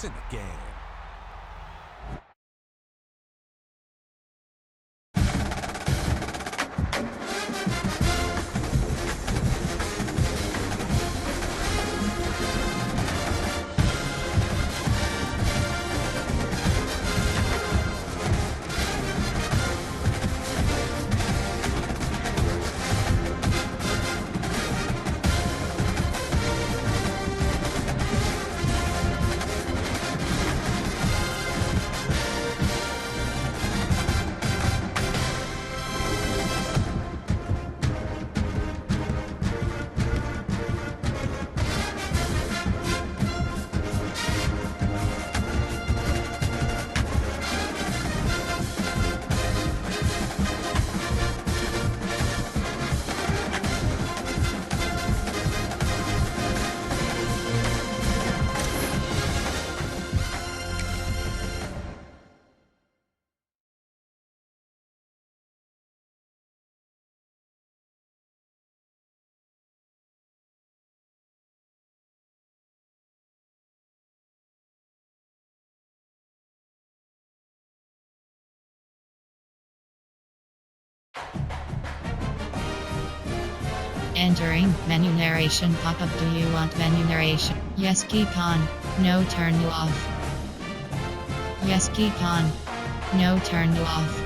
It's in the game. Entering menu narration pop-up. Do you want menu narration? Yes, keep on. No, turn you off. Yes, keep on. No, turn you off.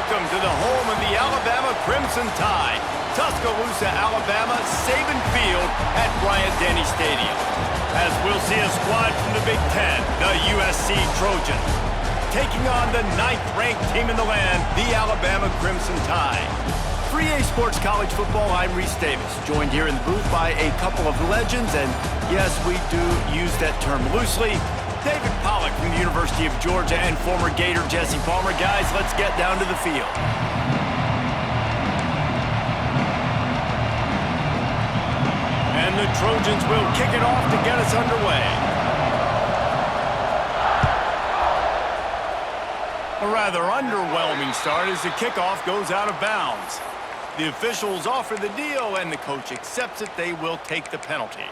Welcome to the home of the Alabama Crimson Tide, Tuscaloosa, Alabama, Saban Field at Bryant-Denny Stadium. As we'll see a squad from the Big Ten, the USC Trojans, taking on the 9th-ranked team in the land, the Alabama Crimson Tide. For EA Sports College Football, I'm Reese Davis, joined here in the booth by a couple of legends, and yes, we do use that term loosely. David Pollack from the University of Georgia and former Gator Jesse Palmer. Guys, let's get down to the field. And the Trojans will kick it off to get us underway. A rather underwhelming start as the kickoff goes out of bounds. The officials offer the deal, and the coach accepts it. They will take the penalty.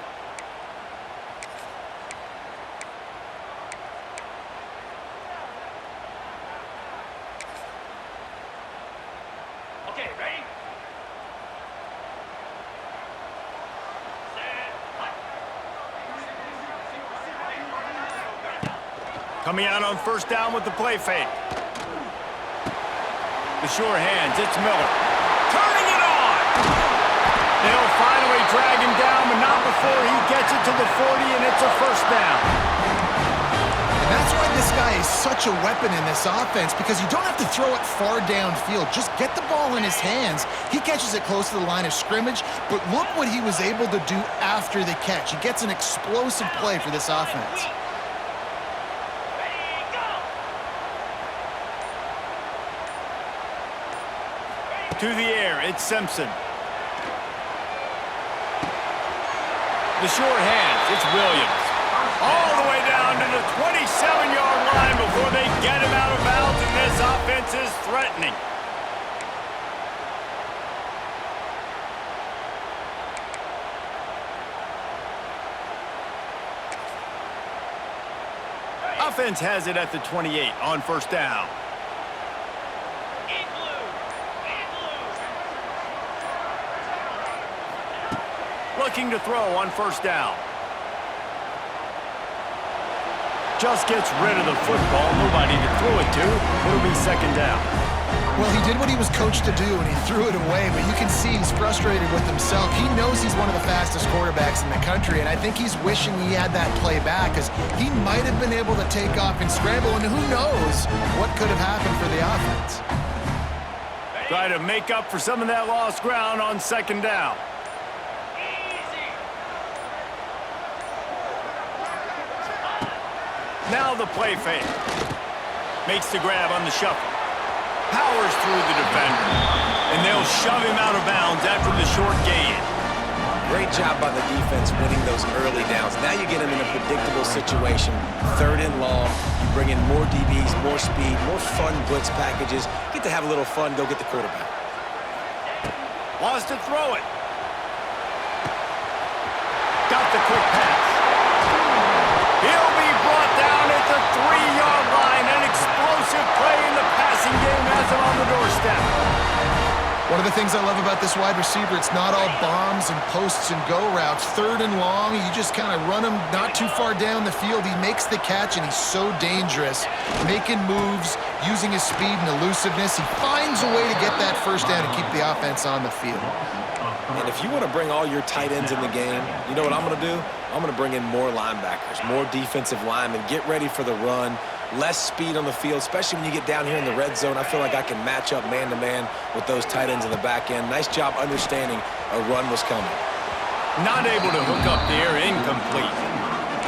Okay, ready? Coming out on first down with the play fake. The sure hands, it's Miller. Turning it on! They'll finally drag him down, but not before he gets it to the 40, and it's a first down. And that's why this guy is such a weapon in this offense, because you don't have to throw it far downfield. Just get the ball in his hands. He catches it close to the line of scrimmage, but look what he was able to do after the catch. He gets an explosive play for this offense. To the air, it's Simpson. The short hands, it's Williams. All the way down to the 27-yard line before they get him out of bounds, and this offense is threatening. Offense has it at the 28 on first down. Looking to throw on first down. Just gets rid of the football. Nobody to throw it to. It'll be second down. Well, he did what he was coached to do, and he threw it away, but you can see he's frustrated with himself. He knows he's one of the fastest quarterbacks in the country, and I think he's wishing he had that play back, because he might have been able to take off and scramble, and who knows what could have happened for the offense. Try to make up for some of that lost ground on second down. Now the play fake. Makes the grab on the shuffle. Powers through the defender. And they'll shove him out of bounds after the short gain. Great job by the defense winning those early downs. Now you get them in a predictable situation. Third and long. You bring in more DBs, more speed, more fun blitz packages. Get to have a little fun, go get the quarterback. Wants to throw it. Got the quick pass. He'll be brought down at the 3-yard line. An explosive play in the passing game has him on the doorstep. One of the things I love about this wide receiver, it's not all bombs and posts and go routes. Third and long, you just kind of run him not too far down the field. He makes the catch, and he's so dangerous. Making moves, using his speed and elusiveness. He finds a way to get that first down and keep the offense on the field. And if you want to bring all your tight ends in the game, you know what I'm going to do? I'm going to bring in more linebackers, more defensive linemen, get ready for the run, less speed on the field, especially when you get down here in the red zone. I feel like I can match up man-to-man with those tight ends in the back end. Nice job understanding a run was coming. Not able to hook up there, incomplete.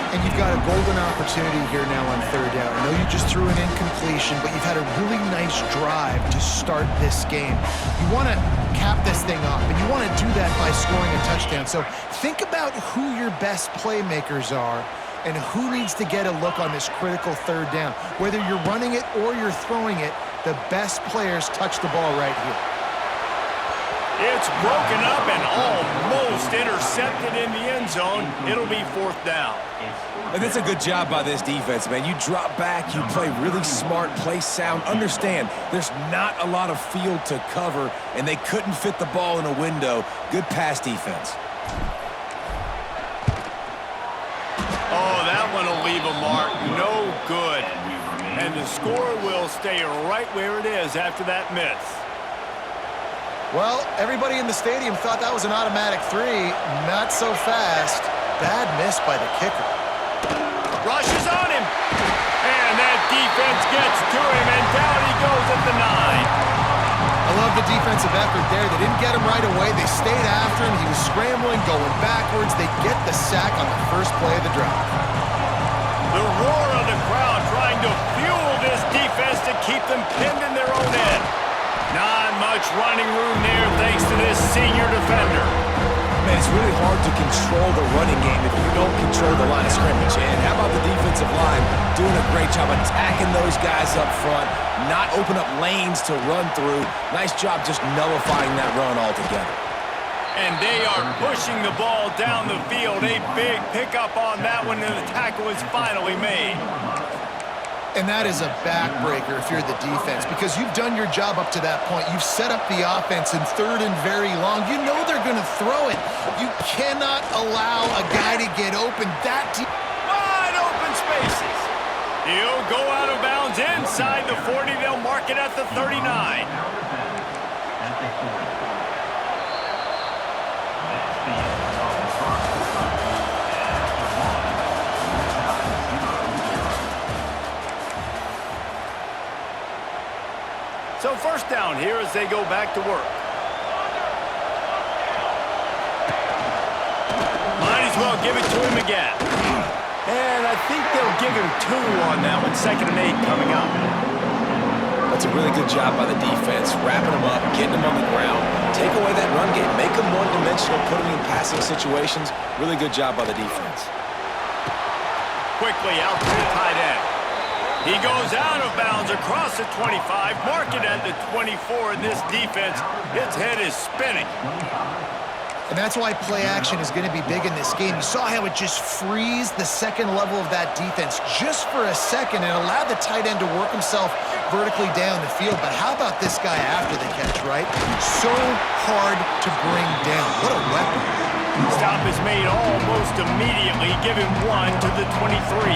And you've got a golden opportunity here now on third down. I know you just threw an incompletion, but you've had a really nice drive to start this game. You want to cap this thing off, and you want to do that by scoring a touchdown. So think about who your best playmakers are and who needs to get a look on this critical third down. Whether you're running it or you're throwing it, the best players touch the ball right here. It's broken up and almost intercepted in the end zone. It'll be fourth down. And it's a good job by this defense, man. You drop back, you play really smart, play sound. Understand, there's not a lot of field to cover, and they couldn't fit the ball in a window. Good pass defense. Oh, that one will leave a mark. No good. and the score will stay right where it is after that miss. Well, everybody in the stadium thought that was an automatic 3. Not so fast. Bad miss by the kicker. Rushes on him. And that defense gets to him, and down he goes at the 9. I love the defensive effort there. They didn't get him right away. They stayed after him. He was scrambling, going backwards. They get the sack on the first play of the drive. The roar of the crowd trying to fuel this defense to keep them pinned in their own end. Not much running room there thanks to this senior defender. Man, it's really hard to control the running game if you don't control the line of scrimmage. And how about the defensive line doing a great job attacking those guys up front, not open up lanes to run through. Nice job just nullifying that run altogether. And they are pushing the ball down the field. A big pickup on that one, and the tackle is finally made. And that is a backbreaker if you're the defense, because you've done your job up to that point. You've set up the offense in 3rd and very long. You know they're going to throw it. You cannot allow a guy to get open that deep. Wide open spaces. He'll go out of bounds inside the 40. They'll mark it at the 39. So first down here as they go back to work. Might as well give it to him again. And I think they'll give him 2 on that one. 2nd and 8 coming up. That's a really good job by the defense, wrapping them up, getting them on the ground, take away that run game, make them one-dimensional, put them in passing situations. Really good job by the defense. Quickly out to the tight end. He goes out of bounds across the 25, mark it at the 24, and this defense, its head is spinning. And that's why play action is going to be big in this game. You saw how it just frees the second level of that defense just for a second and allowed the tight end to work himself vertically down the field. But how about this guy after the catch, right? So hard to bring down. What a weapon. Stop is made almost immediately. Give him 1 to the 23.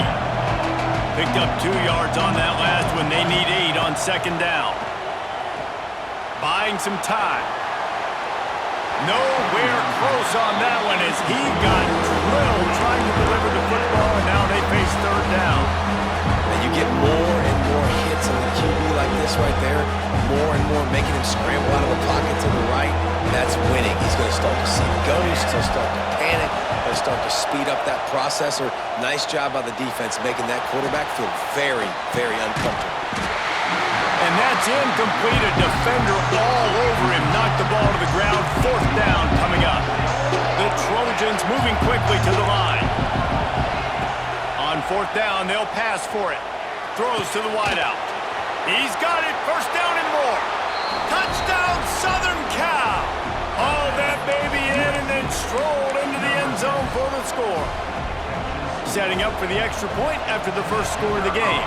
Picked up 2 yards on that last one. They need 8 on 2nd down. Buying some time. Nowhere close on that one as he got drilled trying to deliver the football, and now they face 3rd down. And you get more and more hits on the QB like this right there, more and more making him scramble out of the pocket to the right. That's winning. He's going to start to see ghosts. He'll start to panic. He'll start to speed up that processor. Nice job by the defense making that quarterback feel very, very uncomfortable. And that's incomplete. A defender all over him. Knocked the ball to the ground. 4th down coming up. The Trojans moving quickly to the line. On 4th down, they'll pass for it. Throws to the wideout. He's got it. 1st down and more. Touchdown, Southern Cal. All that baby in and then strolled into the end zone for the score. Setting up for the extra point after the first score of the game.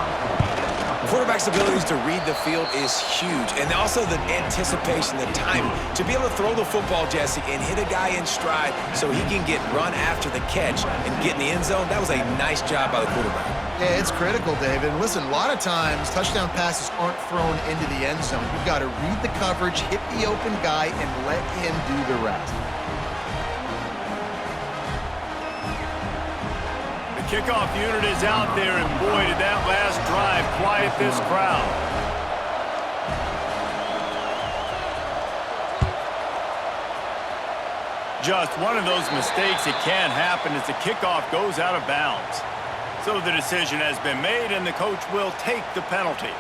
Quarterback's abilities to read the field is huge. And also the anticipation, the time to be able to throw the football, Jesse, and hit a guy in stride so he can get run after the catch and get in the end zone. That was a nice job by the quarterback. Yeah, it's critical, David. And listen, a lot of times touchdown passes aren't thrown into the end zone. You've got to read the coverage, hit the open guy, and let him do the rest. The kickoff unit is out there, and boy, did that last drive quiet this crowd. Just one of those mistakes that can happen as the kickoff goes out of bounds. So the decision has been made, and the coach will take the penalty.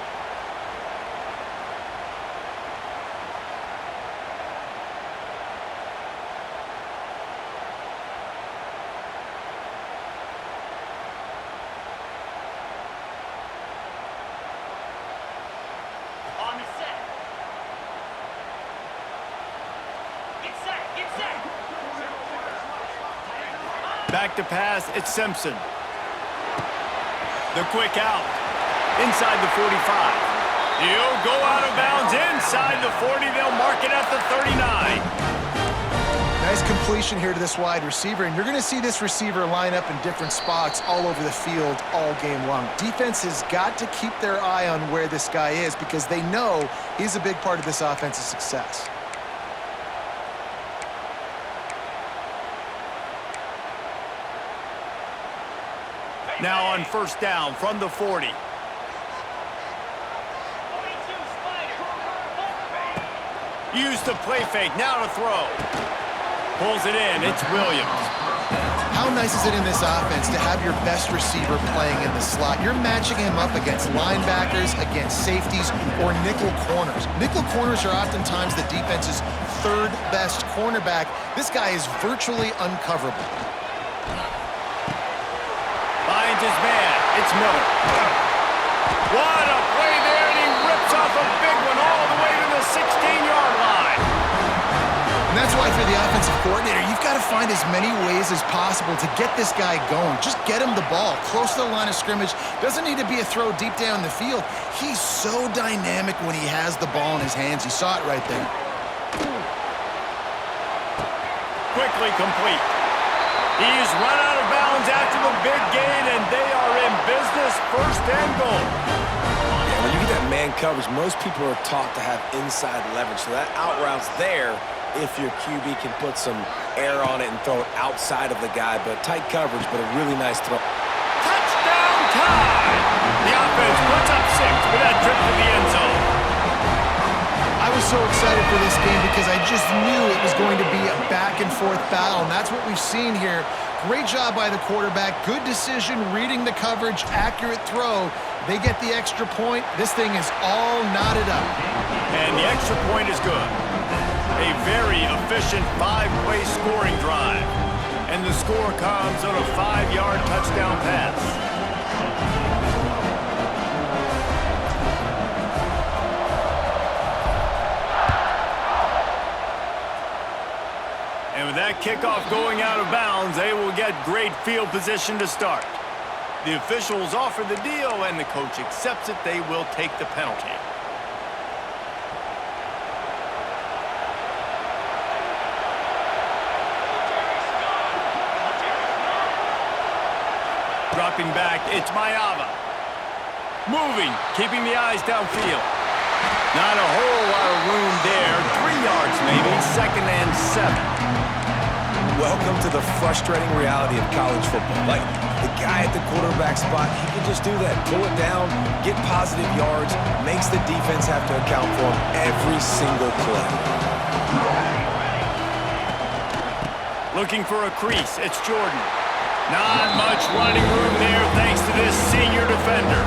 On the set. Get set, get set. Back to pass, it's Simpson. The quick out, inside the 45. He'll go out of bounds inside the 40. They'll mark it at the 39. Nice completion here to this wide receiver, and you're going to see this receiver line up in different spots all over the field all game long. Defense has got to keep their eye on where this guy is because they know he's a big part of this offense's success. Now on first down from the 40. 42 Spider. Use the play fake, now to throw. Pulls it in, it's Williams. How nice is it in this offense to have your best receiver playing in the slot? You're matching him up against linebackers, against safeties, or nickel corners. Nickel corners are oftentimes the defense's third best cornerback. This guy is virtually uncoverable. Finds his man, it's Miller. What a play there, and he rips off a big one all the way to the 16-yard line. And that's why for the offensive coordinator, you've got to find as many ways as possible to get this guy going. Just get him the ball close to the line of scrimmage. Doesn't need to be a throw deep down the field. He's so dynamic when he has the ball in his hands. You saw it right there. Quickly complete. He's run out of bounds after the big gain, and they are in business, first and goal. Yeah, when you get that man coverage, most people are taught to have inside leverage. So that out route's there if your QB can put some air on it and throw it outside of the guy. But tight coverage, but a really nice throw. Touchdown time! The offense puts up 6 with that trip to the end zone. I was so excited for this game because I just knew it was going to be a back-and-forth battle, and that's what we've seen here. Great job by the quarterback, good decision, reading the coverage, accurate throw. They get the extra point. This thing is all knotted up. And the extra point is good. A very efficient 5-play scoring drive. And the score comes on a 5-yard touchdown pass. And with that kickoff going out of bounds, they will get great field position to start. The officials offer the deal, and the coach accepts it. They will take the penalty. Dropping back, it's Mayava. Moving, keeping the eyes downfield. Not a whole lot of room there. 3 yards maybe, 2nd and 7. Welcome to the frustrating reality of college football. Like, the guy at the quarterback spot, he can just do that. Pull it down, get positive yards, makes the defense have to account for him every single play. Looking for a crease, it's Jordan. Not much running room there thanks to this senior defender.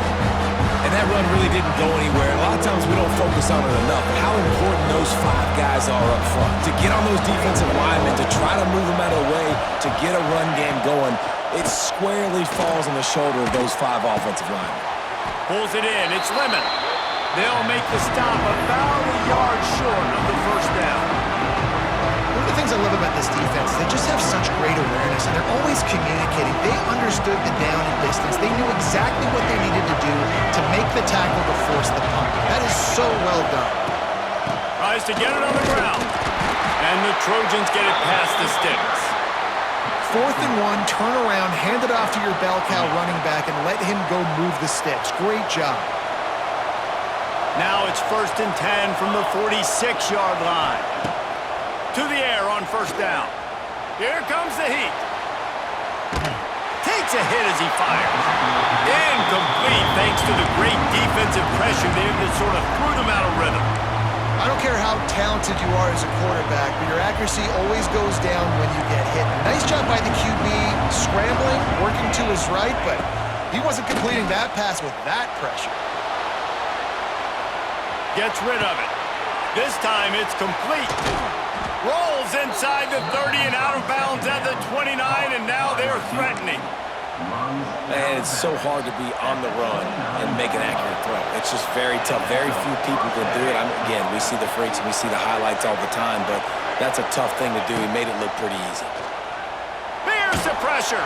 And that run really didn't go anywhere. A lot of times we don't focus on it enough. How important those 5 guys are up front. To get on those defensive linemen, to try to move them out of the way, to get a run game going, it squarely falls on the shoulder of those 5 offensive linemen. Pulls it in, it's Lemon. They'll make the stop about a yard short of the first down. One of the things I love about this defense, they just have such great awareness, and they're always communicating. They understood the down and distance. They knew exactly what they needed to do to make the tackle to force the punt. That is so well done. Tries to get it on the ground. And the Trojans get it past the sticks. 4th and 1, turn around, hand it off to your bell cow running back, and let him go move the sticks. Great job. Now it's 1st and 10 from the 46-yard line. To the air on first down. Here comes the heat. Takes a hit as he fires. Incomplete thanks to the great defensive pressure there that sort of threw them out of rhythm. I don't care how talented you are as a quarterback, but your accuracy always goes down when you get hit. Nice job by the QB scrambling, working to his right, but he wasn't completing that pass with that pressure. Gets rid of it. This time it's complete. Rolls inside the 30 and out of bounds at the 29, and now they're threatening. Man, it's so hard to be on the run and make an accurate throw. It's just very tough. Very few people can do it. Again, we see the freaks and we see the highlights all the time, but that's a tough thing to do. He made it look pretty easy. Here's the pressure.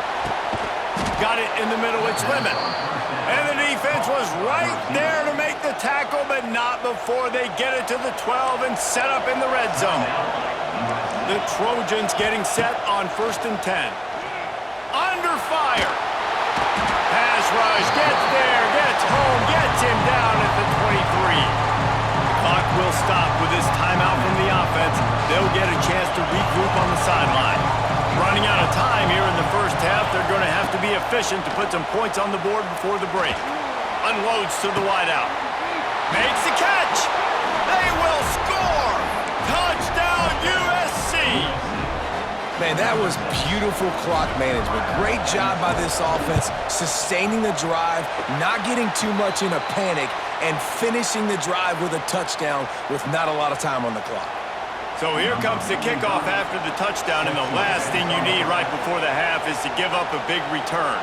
Got it in the middle. It's Lemon. And the defense was right there to make the tackle, but not before they get it to the 12 and set up in the red zone. The Trojans getting set on 1st and 10. Under fire. Pass rush, gets there, gets home, gets him down at the 23. The clock will stop with this timeout from the offense. They'll get a chance to regroup on the sideline. Running out of time here in the first half, they're going to have to be efficient to put some points on the board before the break. Unloads to the wideout. Makes the catch. They will score. Touchdown USC. Man, that was beautiful clock management. Great job by this offense, sustaining the drive, not getting too much in a panic, and finishing the drive with a touchdown with not a lot of time on the clock. So here comes the kickoff after the touchdown, and the last thing you need right before the half is to give up a big return.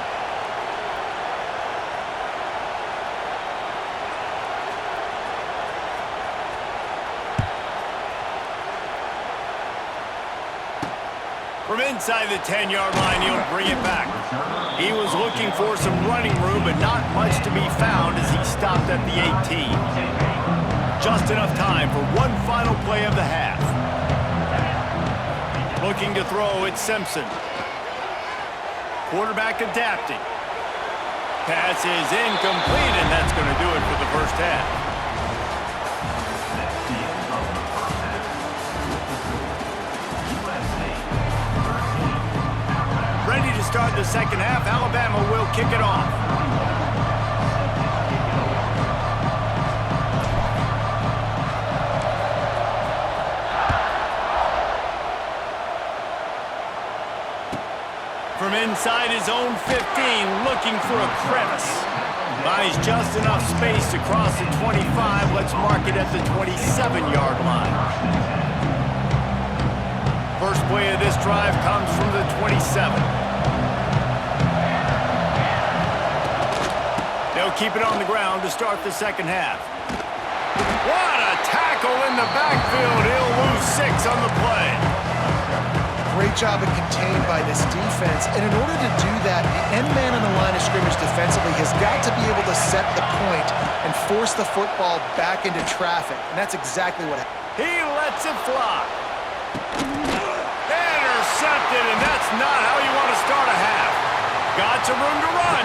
From inside the 10-yard line, he'll bring it back. He was looking for some running room, but not much to be found as he stopped at the 18. Just enough time for one final play of the half. Looking to throw, it's Simpson. Quarterback adapting. Pass is incomplete, and that's going to do it for the first half. Ready to start the second half. Alabama will kick it off. From inside his own 15, looking for a crevice. Buys just enough space to cross the 25. Let's mark it at the 27-yard line. First play of this drive comes from the 27. They'll keep it on the ground to start the second half. What a tackle in the backfield. He'll lose 6 on the play. Great job of contained by this defense. And in order to do that, the end man on the line of scrimmage defensively has got to be able to set the point and force the football back into traffic. And that's exactly what happened. He lets it fly. Intercepted, and that's not how you want to start a half. Got some room to run.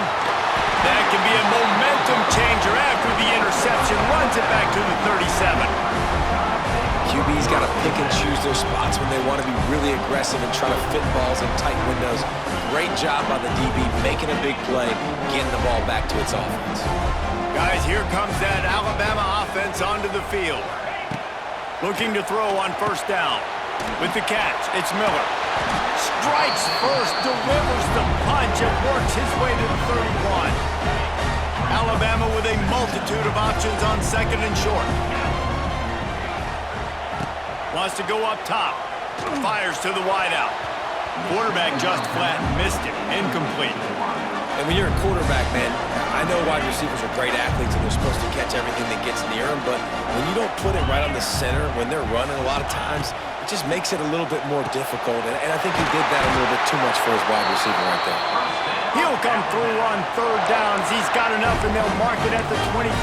That can be a momentum changer after the interception. Runs it back to the 37. QB's got to pick and choose their spots when they want to be really aggressive and try to fit balls in tight windows. Great job by the DB making a big play, getting the ball back to its offense. Guys, here comes that Alabama offense onto the field. Looking to throw on first down. With the catch, it's Miller. Strikes first, delivers the punch, and works his way to the 31. Alabama with a multitude of options on second and short. Wants to go up top. Fires to the wideout. Quarterback just flat missed it. Incomplete. And when you're a quarterback, man, I know wide receivers are great athletes and they're supposed to catch everything that gets near them, but when you don't put it right on the center, when they're running a lot of times, it just makes it a little bit more difficult. And I think he did that a little bit too much for his wide receiver right there. He'll come through on third downs. He's got enough, and they'll mark it at the 23.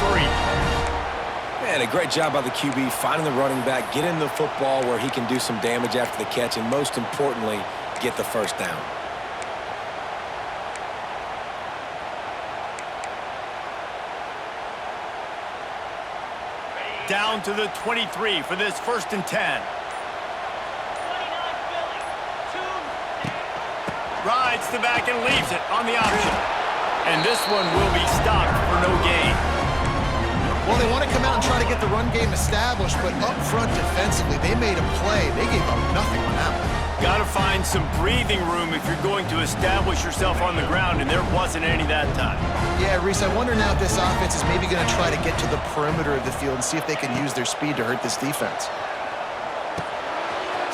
Man, a great job by the QB, finding the running back, getting the football where he can do some damage after the catch, and most importantly, get the first down. Down to the 23 for this 1st and 10. 29 Philly. 2. Rides the back and leaves it on the option. And this one will be stopped for no gain. Well, they want to come out and try to get the run game established, but up front defensively, they made a play. They gave up nothing on that one. Got to find some breathing room if you're going to establish yourself on the ground, and there wasn't any that time. Yeah, Reese, I wonder now if this offense is maybe going to try to get to the perimeter of the field and see if they can use their speed to hurt this defense.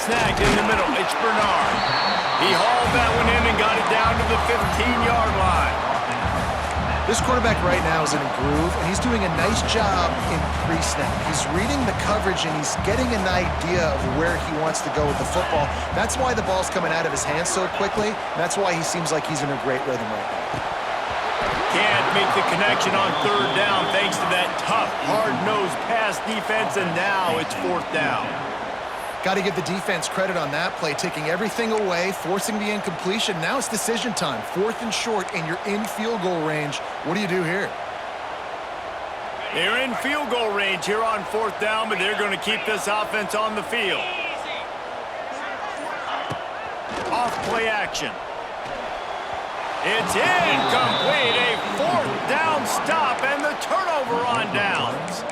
Snagged in the middle, it's Bernard. He hauled that one in and got it down to the 15-yard line. This quarterback right now is in a groove, and he's doing a nice job in pre-snap. He's reading the coverage, and he's getting an idea of where he wants to go with the football. That's why the ball's coming out of his hands so quickly, and that's why he seems like he's in a great rhythm right now. Can't make the connection on third down thanks to that tough, hard-nosed pass defense, and now it's 4th down. Got to give the defense credit on that play, taking everything away, forcing the incompletion. Now it's decision time. 4th and short, and you're in field goal range. What do you do here? They're in field goal range here on 4th down, but they're going to keep this offense on the field. Off play action. It's incomplete. A 4th down stop and the turnover on downs.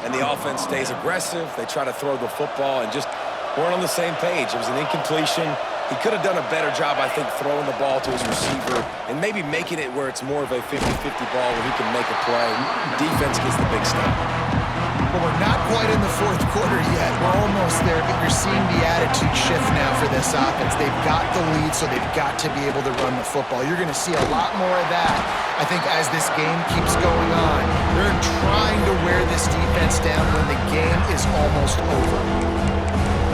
And the offense stays aggressive. They try to throw the football and just weren't on the same page. It was an incompletion. He could have done a better job, I think, throwing the ball to his receiver and maybe making it where it's more of a 50-50 ball where he can make a play. Defense gets the big stop. Well, we're not quite in the 4th quarter yet. We're almost there, but you're seeing the attitude shift now for this offense. They've got the lead, so they've got to be able to run the football. You're going to see a lot more of that, I think, as this game keeps going on. They're trying to wear this defense down when the game is almost over.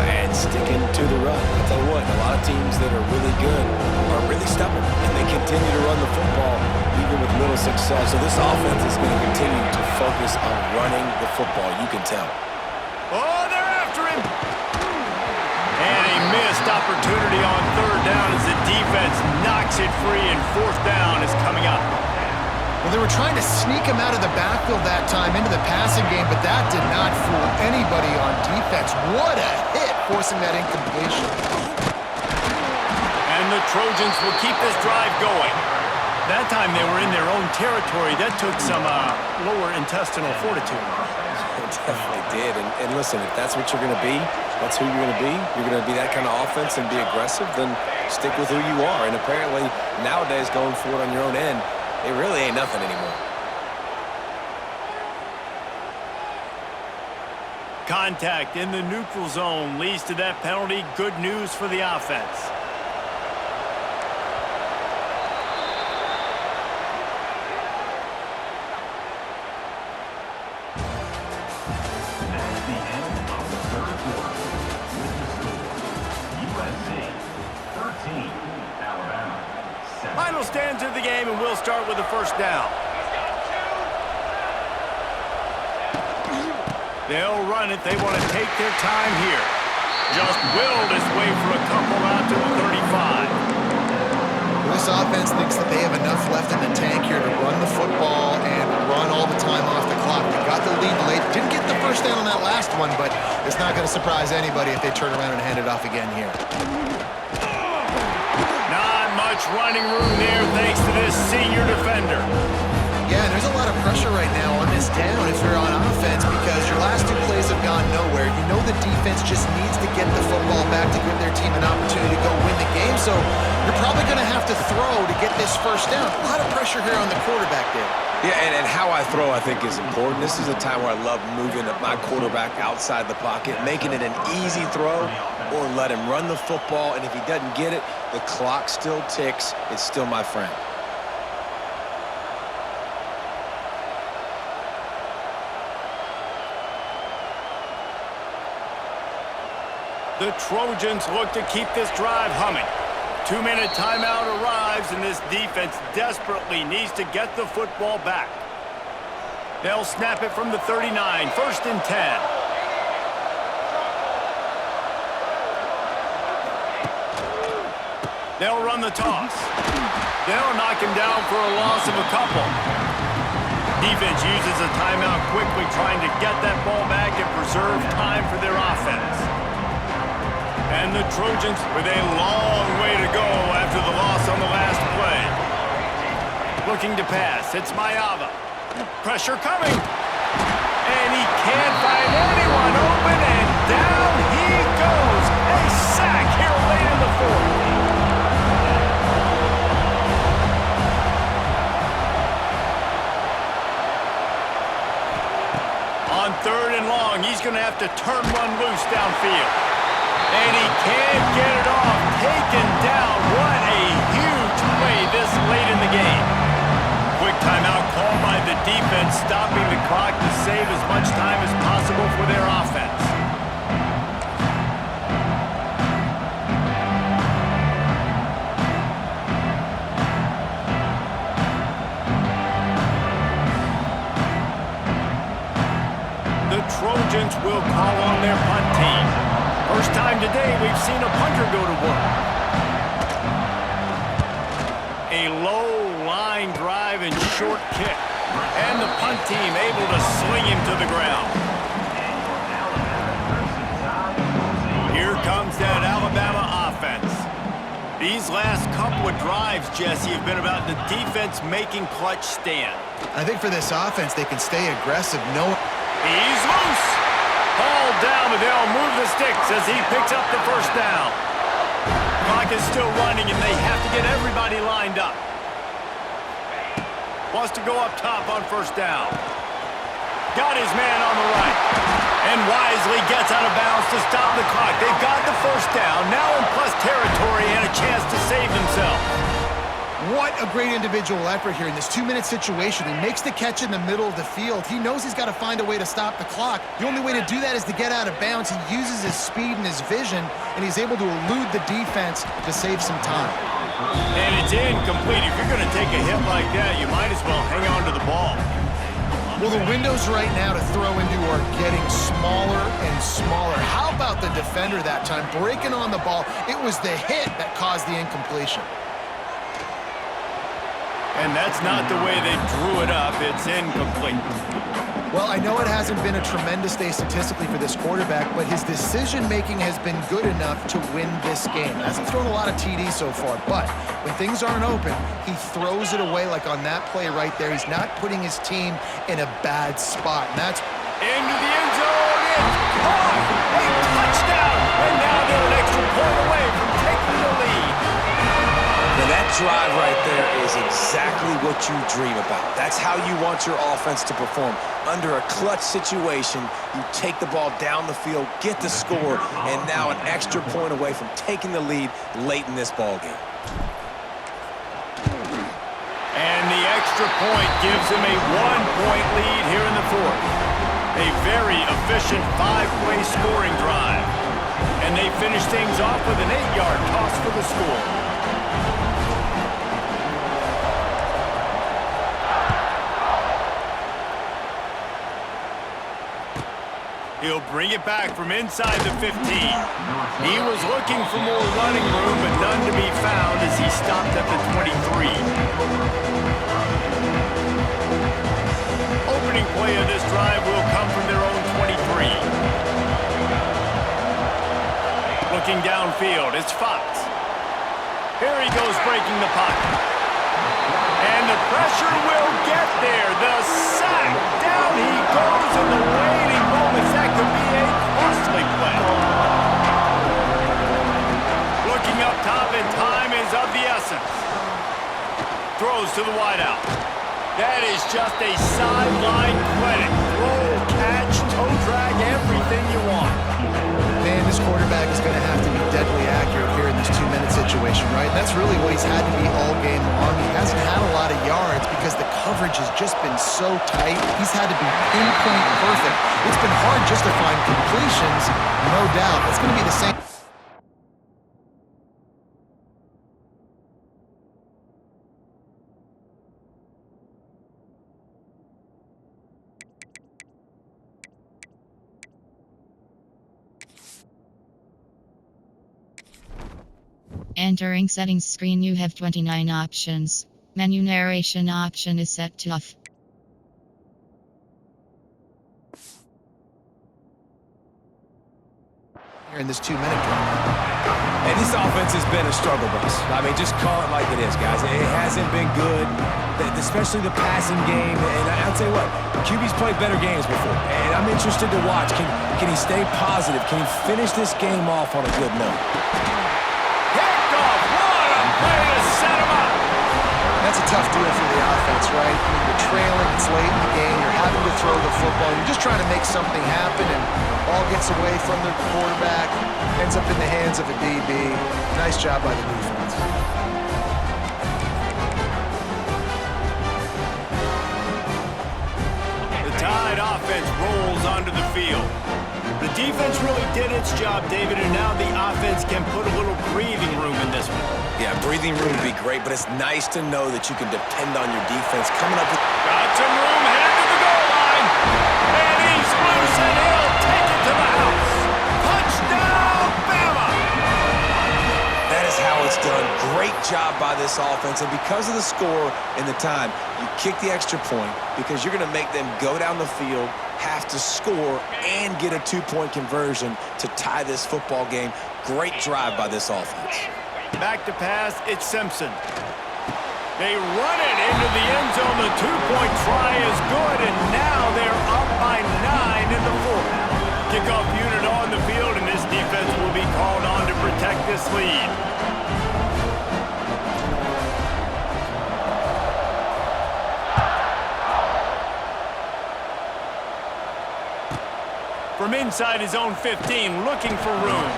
And sticking to the run. I'll tell you what, a lot of teams that are really good are really stubborn, and they continue to run the football even with little success. So this offense is going to continue to focus on running the football. You can tell. Oh, they're after him. And a missed opportunity on 3rd down as the defense knocks it free, and 4th down is coming up. Well, they were trying to sneak him out of the backfield that time into the passing game, but that did not fool anybody on defense. What a hit, forcing that incompletion. And the Trojans will keep this drive going. That time they were in their own territory. That took some lower intestinal fortitude. It definitely did. And listen, if that's what you're going to be, that's who you're going to be. You're going to be that kind of offense and be aggressive, then stick with who you are. And apparently, nowadays, going for it on your own end, it really ain't nothing anymore. Contact in the neutral zone leads to that penalty. Good news for the offense. That's the end of the 3rd quarter. With the score, USC 13, Alabama 7. Final stands of the game, and we'll start with the 1st down. They'll run it. They want to take their time here. Just willed his way for a couple out to the 35. This offense thinks that they have enough left in the tank here to run the football and run all the time off the clock. They got the lead late. Didn't get the 1st down on that last one, but it's not going to surprise anybody if they turn around and hand it off again here. Not much running room there thanks to this senior defender. Yeah, and there's a lot of pressure right now on this down if you're on offense because your last 2 plays have gone nowhere. You know the defense just needs to get the football back to give their team an opportunity to go win the game, so you're probably going to have to throw to get this 1st down. A lot of pressure here on the quarterback there. Yeah, and how I throw, I think, is important. This is a time where I love moving my quarterback outside the pocket, making it an easy throw, or let him run the football, and if he doesn't get it, the clock still ticks. It's still my friend. The Trojans look to keep this drive humming. 2-minute timeout arrives, and this defense desperately needs to get the football back. They'll snap it from the 39, 1st and 10. They'll run the toss. They'll knock him down for a loss of a couple. Defense uses a timeout quickly, trying to get that ball back and preserve time for their offense. And the Trojans with a long way to go after the loss on the last play. Looking to pass. It's Mayava. Pressure coming. And he can't find anyone open, and down he goes. A sack here late in the 4th. On 3rd and long, he's going to have to turn one loose downfield. And he can't get it off. Taken down. What a huge play this late in the game. Quick timeout called by the defense, stopping the clock to save as much time as possible for their offense. The Trojans will call on their punt team. First time today we've seen a punter go to work. A low line drive and short kick. And the punt team able to sling him to the ground. Here comes that Alabama offense. These last couple of drives, Jesse, have been about the defense making clutch stand. I think for this offense, they can stay aggressive. He's loose. Ball down, but they'll move the sticks as he picks up the first down. Clock is still running, and they have to get everybody lined up. Wants to go up top on first down. Got his man on the right. And wisely gets out of bounds to stop the clock. They've got the first down, now in plus territory and a chance to save themselves. What a great individual effort here in this 2-minute situation. He makes the catch in the middle of the field. He knows he's got to find a way to stop the clock. The only way to do that is to get out of bounds. He uses his speed and his vision, and he's able to elude the defense to save some time. And it's incomplete. If you're going to take a hit like that, you might as well hang on to the ball. Well, the windows right now to throw into are getting smaller and smaller. How about the defender that time breaking on the ball? It was the hit that caused the incompletion. And that's not the way they drew it up. It's incomplete. Well, I know it hasn't been a tremendous day statistically for this quarterback, but his decision-making has been good enough to win this game. Hasn't thrown a lot of TDs so far, but when things aren't open, he throws it away like on that play right there. He's not putting his team in a bad spot, and that's... Into the end zone, it's caught! A touchdown! And now they're an extra point away from taking the lead. Now that drive right there is exactly what you dream about. That's how you want your offense to perform. Under a clutch situation, you take the ball down the field, get the score, and now an extra point away from taking the lead late in this ballgame. And the extra point gives him a 1-point lead here in the fourth. A very efficient 5-play scoring drive. And they finish things off with an 8-yard toss for the score. He'll bring it back from inside the 15. He was looking for more running room, but none to be found as he stopped at the 23. Opening play of this drive will come from their own 23. Looking downfield, it's Fox. Here he goes breaking the pocket. And the pressure will get there. The sack. Down he goes in the waiting moments. That could be a costly play. Looking up top, and time is of the essence. Throws to the wideout. That is just a sideline credit. Throw, catch, toe drag, everything you want. Man, this quarterback is going to have to be deadly accurate here in this 2-minute situation, right? That's really what he's had to be all game long. He hasn't had a lot of yards because the coverage has just been so tight. He's had to be pinpoint perfect. It's been hard just to find completions, no doubt. It's going to be the same. Entering settings screen, you have 29 options. Menu narration option is set to off. Here in this 2-minute drive. And this offense has been a struggle bus. I mean, just call it like it is, guys. It hasn't been good, especially the passing game. And I'll tell you what, QB's played better games before. And I'm interested to watch. Can he stay positive? Can he finish this game off on a good note? That's a tough deal for the offense, right? I mean, you're trailing, it's late in the game, you're having to throw the football, you're just trying to make something happen, and ball gets away from the quarterback, ends up in the hands of a DB. Nice job by the defense. The Tide offense rolls onto the field. The defense really did its job, David, and now the offense can put a little breathing room in this one. Yeah, breathing room would be great, but it's nice to know that you can depend on your defense coming up with... Got some room, headed to the goal line. And he's loose, and he'll take it to the house. Touchdown, by this offense, and because of the score and the time, you kick the extra point because you're going to make them go down the field, have to score, and get a 2-point conversion to tie this football game. Great drive by this offense. Back to pass, it's Simpson. They run it into the end zone. The 2-point try is good, and now they're up by 9 in the fourth. Kickoff unit on the field, and this defense will be called on to protect this lead. From inside his own 15, looking for room.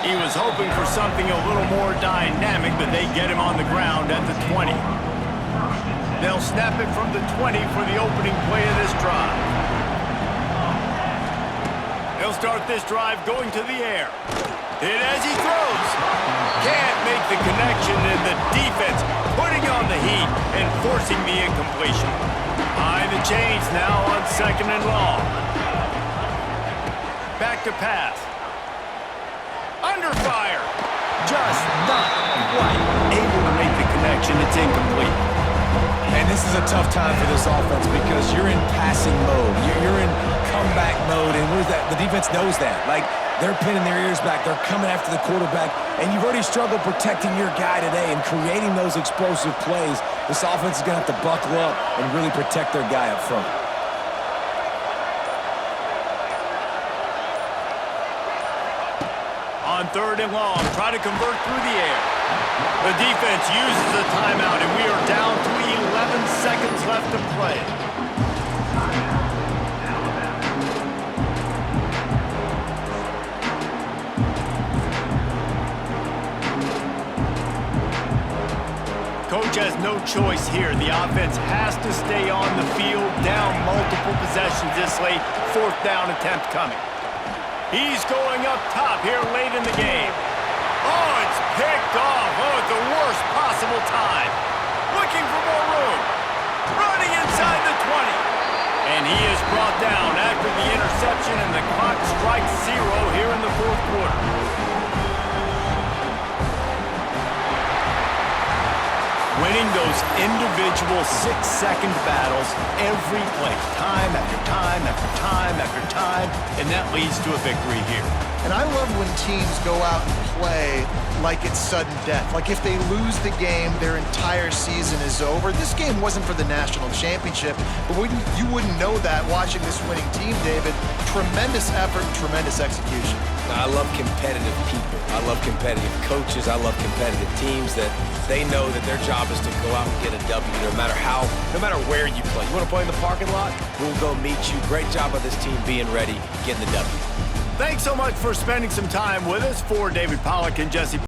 He was hoping for something a little more dynamic, but they get him on the ground at the 20. They'll snap it from the 20 for the opening play of this drive. They'll start this drive going to the air. Hit as he throws. Can't make the connection, and the defense putting on the heat and forcing the incompletion. Behind the chains now on 2nd and long. Back to pass. Under fire. Just not quite able to make the connection. It's incomplete. And this is a tough time for this offense because you're in passing mode. You're in comeback mode, and what is that? The defense knows that. Like, they're pinning their ears back. They're coming after the quarterback, and you've already struggled protecting your guy today and creating those explosive plays. This offense is going to have to buckle up and really protect their guy up front. On 3rd and long, try to convert through the air. The defense uses a timeout, and we are down to 11 seconds left to play. Coach has no choice here. The offense has to stay on the field, down multiple possessions this late. 4th down attempt coming. He's going up top here late in the game. Oh, it's picked off. Oh, at the worst possible time. Looking for more room. Running inside the 20. And he is brought down after the interception, and the clock strikes 0 here in the 4th quarter. Winning those individual 6-second battles every play, time after time after time after time, and that leads to a victory here. And I love when teams go out and play like it's sudden death. Like if they lose the game, their entire season is over. This game wasn't for the national championship, but you wouldn't know that watching this winning team, David. Tremendous effort, tremendous execution. I love competitive people. I love competitive coaches. I love competitive teams that they know that their job is to go out and get a W no matter where you play. You want to play in the parking lot? We'll go meet you. Great job by this team being ready, getting the W. Thanks so much for spending some time with us. For David Pollack and Jesse